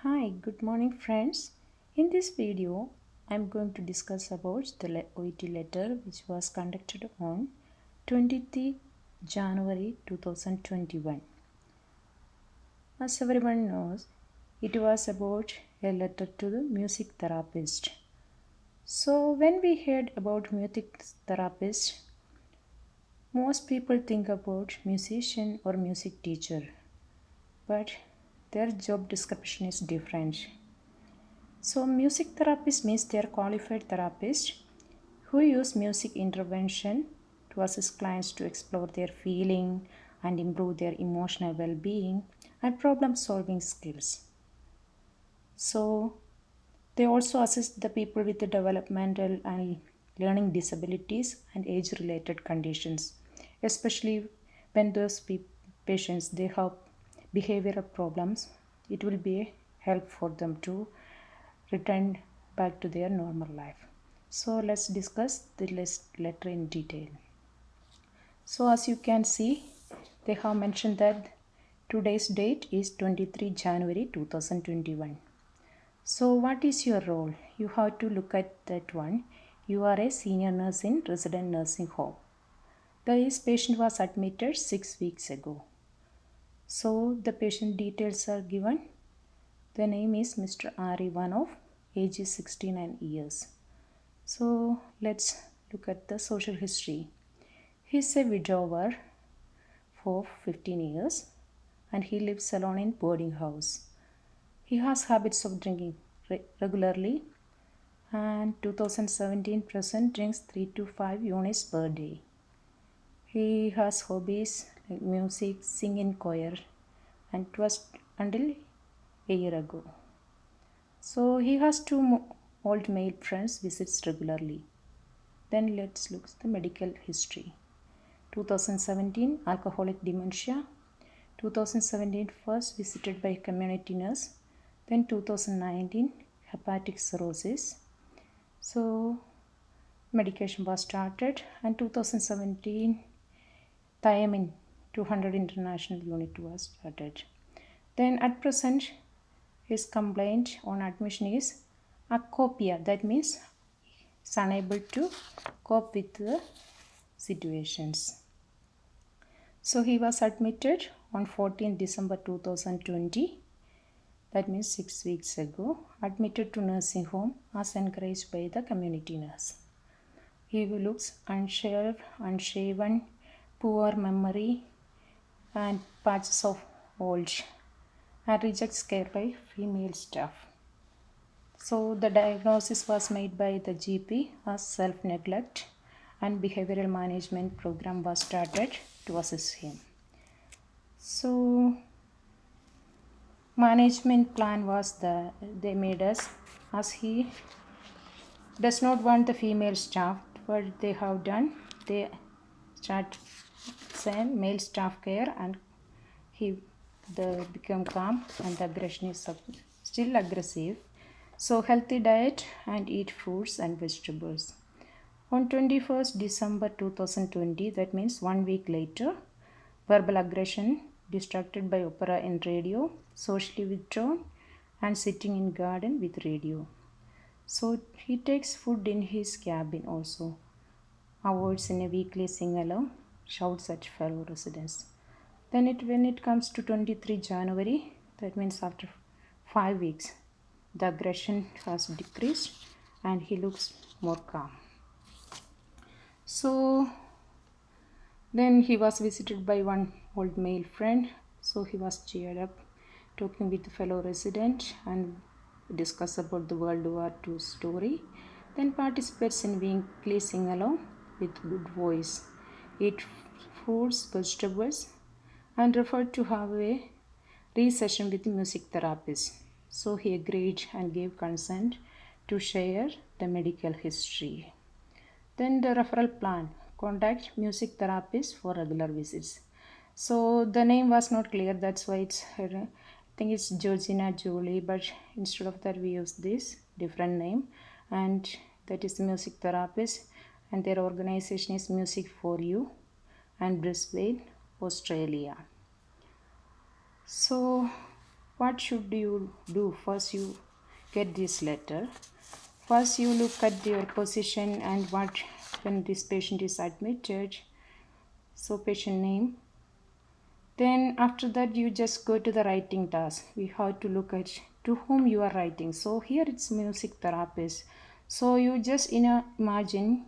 Hi, good morning friends. In this video, I'm going to discuss about the OET letter which was conducted on 20th January 2021. As everyone knows, it was about a letter to the music therapist. So when we heard about music therapist, most people think about musician or music teacher, but their job description is different. So, music therapist means they are qualified therapists who use music intervention to assist clients to explore their feeling and improve their emotional well being and problem solving skills. So, they also assist the people with the developmental and learning disabilities and age related conditions, especially when those patients they have behavioral problems. It will be a help for them to return back to their normal life. So let's discuss the letter in detail. So as you can see, they have mentioned that today's date is 23 January 2021. So what is your role? You have to look at that one. You are a senior nurse in resident nursing home. This patient was admitted 6 weeks ago. So the patient details are given. The name is Mr. Aari Vanov, age is 69 years. So let's look at the social history. He's a widower for 15 years and he lives alone in boarding house. He has habits of drinking regularly and 2017 present drinks 3 to 5 units per day. He has hobbies like music, sing in choir, and it was until a year ago. So he has two old male friends visits regularly. Then let's look at the medical history. 2017 alcoholic dementia, 2017 first visited by community nurse, then 2019 hepatic cirrhosis. So medication was started and 2017 thiamine 200 international unit was started. Then at present his complaint on admission is acopia, that means is unable to cope with the situations. So he was admitted on 14 December 2020, that means 6 weeks ago, admitted to nursing home as encouraged by the community nurse. He looks unshaved, unshaven, poor memory and patches of old and rejects care by female staff. So the diagnosis was made by the GP as self-neglect and behavioral management program was started to assist him. So management plan was they made us as he does not want the female staff. What they have done, they start same male staff care and he become calm and the aggression is still aggressive. So healthy diet and eat fruits and vegetables. On 21st December 2020, that means 1 week later, verbal aggression, distracted by opera and radio, socially withdrawn and sitting in garden with radio. So he takes food in his cabin also, avoids in a weekly sing-along, shouts at fellow residents. Then when it comes to 23 January, that means after 5 weeks, the aggression has decreased and he looks more calm. So then he was visited by one old male friend. So he was cheered up, talking with the fellow resident and discuss about the World War II story. Then participates in weekly sing along with good voice, eat fruits, vegetables, and referred to have a re-session with the music therapist. So he agreed and gave consent to share the medical history. Then the referral plan, contact music therapist for regular visits. So the name was not clear, that's why I think it's Georgina Julie, but instead of that we use this different name, and that is the music therapist, and their organization is Music for You and Brisbane, Australia. So what should you do? First you get this letter. First you look at your position and what when this patient is admitted. So patient name. Then after that you just go to the writing task. We have to look at to whom you are writing. So here it's music therapist. So you just imagine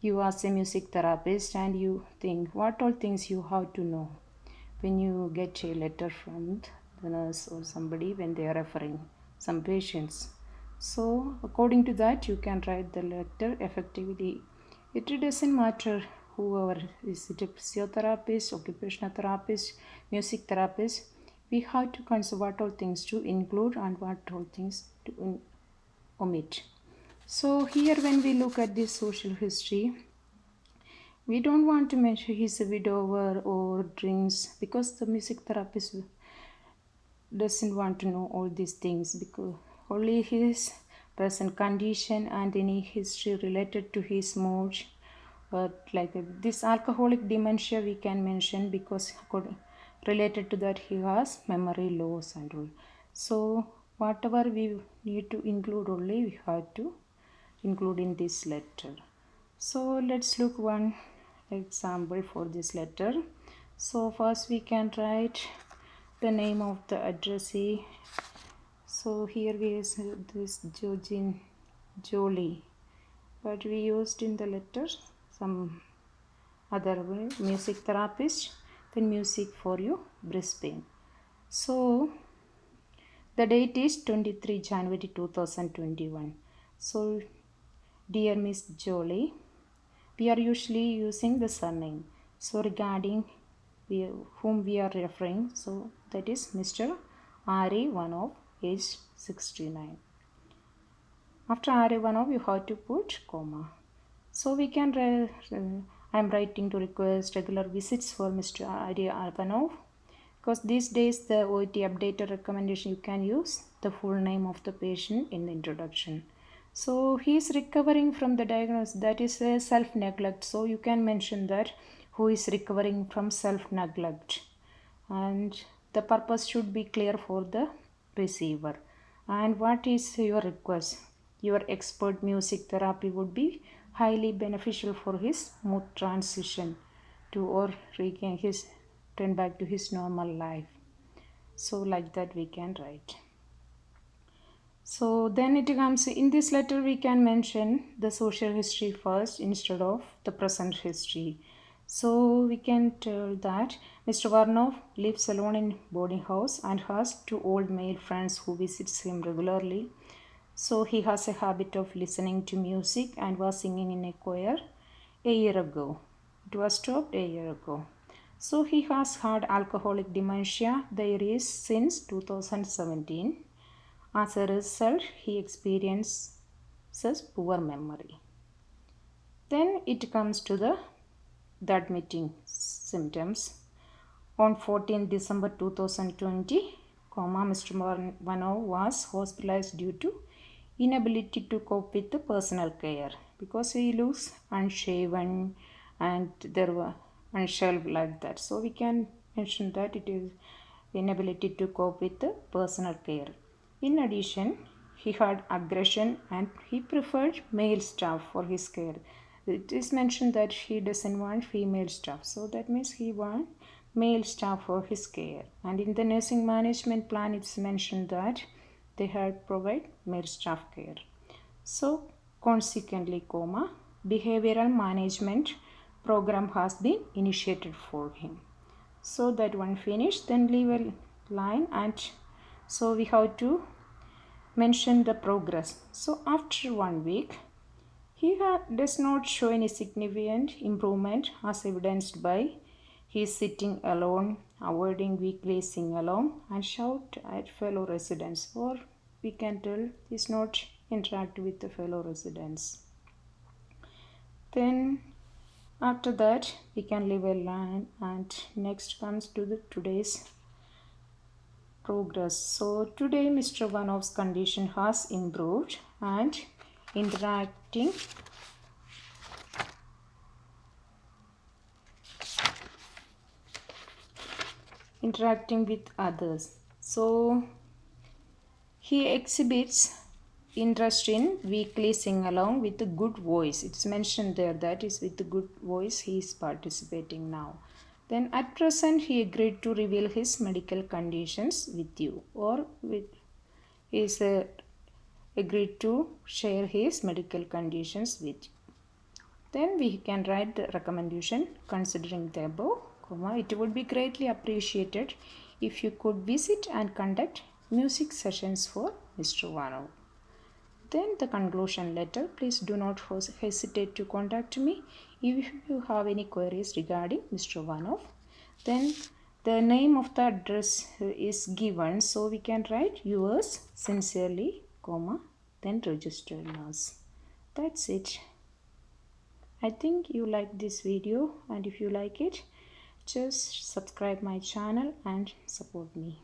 you as a music therapist and you think what all things you have to know when you get a letter from the nurse or somebody when they are referring some patients. So according to that you can write the letter effectively. It doesn't matter whoever is it, a physiotherapist, occupational therapist, music therapist. We have to consider what all things to include and what all things to omit. So here when we look at this social history, we don't want to mention he's a widower or drinks because the music therapist doesn't want to know all these things because only his present condition and any history related to his mood. But like this alcoholic dementia we can mention because related to that he has memory loss and all. So whatever we need to include only we have to include in this letter. So let's look one example for this letter. So first we can write the name of the addressee. So here we use this Georgine Jolie, but we used in the letter some other way, music therapist, then music for you Brisbane. So the date is 23 January 2021. So dear Miss Jolie, we are usually using the surname. So regarding whom we are referring, so that is Mr. Aari Vanov, age 69. After Aari Vanov, you have to put comma. So we can I am writing to request regular visits for Mr. Aari Vanov because these days the OET updated recommendation you can use the full name of the patient in the introduction. So he is recovering from the diagnosis that is a self-neglect. So you can mention that who is recovering from self-neglect and the purpose should be clear for the receiver. And what is your request? Your expert music therapy would be highly beneficial for his mood transition to or regain his turn back to his normal life. So like that we can write. So then it comes in this letter we can mention the social history first instead of the present history. So we can tell that Mr. Vanov lives alone in boarding house and has two old male friends who visits him regularly. So he has a habit of listening to music and was singing in a choir a year ago. It was stopped a year ago. So he has had alcoholic dementia there is since 2017. As a result, he experiences poor memory. Then it comes to the admitting symptoms. On 14 December 2020, Mr. Vanov was hospitalized due to inability to cope with the personal care because he looks unshaven and there were unshelved like that. So we can mention that it is inability to cope with the personal care. In addition, he had aggression and he preferred male staff for his care. It is mentioned that he doesn't want female staff. So that means he wants male staff for his care. And in the nursing management plan, it's mentioned that they had provide male staff care. So consequently, behavioral management program has been initiated for him. So that one finished, then leave a line and so we have to mention the progress. So after 1 week, he does not show any significant improvement as evidenced by his sitting alone, avoiding weekly sing along and shout at fellow residents, or we can tell he is not interact with the fellow residents. Then after that we can leave a line and next comes to the today's progress. So today Mr. Vanov's condition has improved and interacting with others. So he exhibits interest in weekly sing along with a good voice. It's mentioned there that is with a good voice he is participating now. Then at present he agreed to reveal his medical conditions with you, or with is agreed to share his medical conditions with you. Then we can write the recommendation considering the above, comma, it would be greatly appreciated if you could visit and conduct music sessions for Mr. Vanov. Then the conclusion letter. Please do not hesitate to contact me if you have any queries regarding Mr. Vanov. Then the name of the address is given, so we can write yours sincerely, comma, then registered nurse. That's it. I think you like this video, and if you like it, just subscribe my channel and support me.